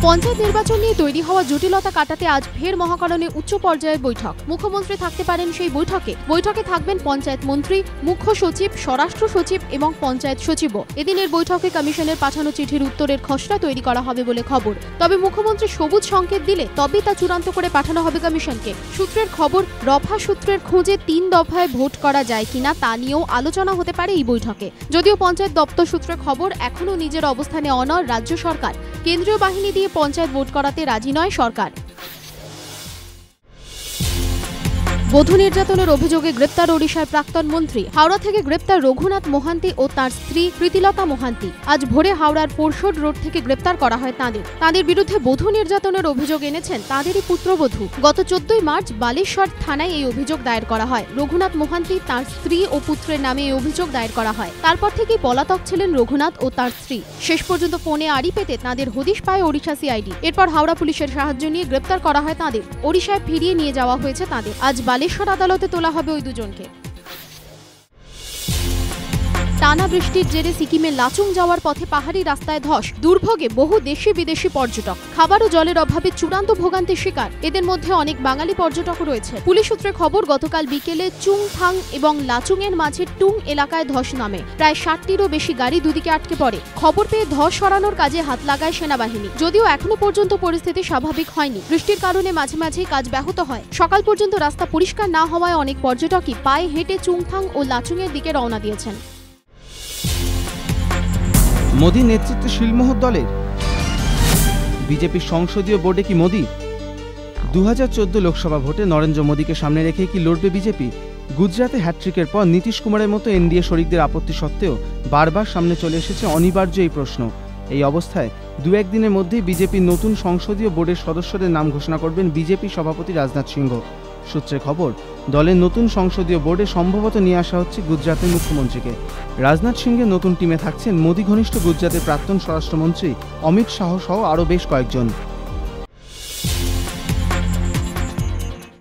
পঞ্চায়েত নির্বাচন নিয়ে তৈরি হওয়া জটিলতা কাটাতে আজ ফের মহাকরণে উচ্চ পর্যায়ের বৈঠক। মুখ্যমন্ত্রী থাকতে পারেন সেই বৈঠকে থাকবেন পঞ্চায়েত মন্ত্রী, মুখ্য সচিব, স্বরাষ্ট্র সচিব এবং পঞ্চায়েত সচিবও। এদিনের বৈঠকে কমিশনের পাঠানো চিঠির উত্তরের খসড়া তৈরি করা হবে বলে খবর। তবে মুখ্যমন্ত্রী সবুজ সংকেত দিলে তবেই তা চূড়ান্ত করে পাঠানো হবে কমিশনকে। সূত্রের খবর, রফা সূত্রের খোঁজে ৩ দফায় ভোট করা যায় কিনা তা নিয়েও আলোচনা হতে পারে এই বৈঠকে। যদিও পঞ্চায়েত দপ্তর সূত্রের খবর, এখনও নিজের অবস্থানে অনড় রাজ্য সরকার। কেন্দ্রীয় বাহিনী দিয়ে পঞ্চায়েত ভোট করাতে রাজি নয় সরকার। বধূ নির্যাতনের অভিযোগে গ্রেপ্তার ওড়িশার প্রাক্তন মন্ত্রী। হাওড়া থেকে গ্রেপ্তার রঘুনাথ মোহান্তি ও তাঁর স্ত্রী প্রীতিলতা মোহান্তি। আজ ভোরে হাওড়ার পোরশোড রোড থেকে গ্রেপ্তার করা হয় তাঁদের বিরুদ্ধে বধূ নির্যাতনের অভিযোগ এনেছেন তাঁদেরই পুত্রবধূ। গত 14 মার্চ বালেশ্বর থানায় এই অভিযোগ দায়ের করা হয়। রঘুনাথ মোহান্তি, তাঁর স্ত্রী ও পুত্রের নামে এই অভিযোগ দায়ের করা হয়। তারপর থেকেই পলাতক ছিলেন রঘুনাথ ও তাঁর স্ত্রী। শেষ পর্যন্ত ফোনে আড়ি পেতে তাঁদের হদিশ পায় ওড়িশা সিআইডি। এরপর হাওড়া পুলিশের সাহায্য নিয়ে গ্রেপ্তার করা হয় তাঁদের। ওড়িশায় ফিরিয়ে নিয়ে যাওয়া হয়েছে তাঁদের। আজ বালেশ্বর আদালতে তোলা হবে ওই দুজনকে। টানা বৃষ্টির জেরে সিকিমে লাচুং যাওয়ার পথে পাহাড়ি রাস্তায় ধস। দুর্ভোগে বহু দেশি বিদেশি পর্যটক। খাবার ও জলের অভাবে চূড়ান্ত ভোগান্তির শিকার। এদের মধ্যে অনেক বাঙালি পর্যটকও রয়েছে। পুলিশ সূত্রে খবর, গতকাল বিকেলে চুংথাং এবং লাচুং এর মাঝে টুং এলাকায় ধস নামে। প্রায় 60টিরও বেশি গাড়ি দুদিকে আটকে পড়ে। খবর পেয়ে ধস সরানোর কাজে হাত লাগায় সেনাবাহিনী। যদিও এখনো পর্যন্ত পরিস্থিতি স্বাভাবিক হয়নি। বৃষ্টির কারণে মাঝে মাঝেই কাজ ব্যাহত হয়। সকাল পর্যন্ত রাস্তা পরিষ্কার না হওয়ায় অনেক পর্যটকই পায়ে হেঁটে চুংথাং ও লাচুং এর দিকে রওনা দিয়েছেন। মোদী নেতৃত্বে শিলমোহর দলের বিজেপির সংসদীয় বোর্ডে কি মোদী? 2014 লোকসভা ভোটে নরেন্দ্র মোদীকে সামনে রেখে কি লড়বে বিজেপি? গুজরাতে হ্যাট্রিকের পর নীতিশ কুমারের মতো এনডিএ শরিকদের আপত্তি সত্ত্বেও বারবার সামনে চলে এসেছে অনিবার্য এই প্রশ্ন। এই অবস্থায় 2-1 দিনের মধ্যেই বিজেপির নতুন সংসদীয় বোর্ডের সদস্যদের নাম ঘোষণা করবেন বিজেপি সভাপতি রাজনাথ সিংহ। সূত্রে খবর, দলের নতুন সংসদীয় বোর্ডে সম্ভবত নিয়ে আসা হচ্ছে গুজরাতের মুখ্যমন্ত্রীকে। রাজনাথ সিংহের নতুন টিমে থাকছেন মোদী ঘনিষ্ঠ গুজরাতের প্রাক্তন স্বরাষ্ট্রমন্ত্রী অমিত শাহ সহ আরও বেশ কয়েকজন।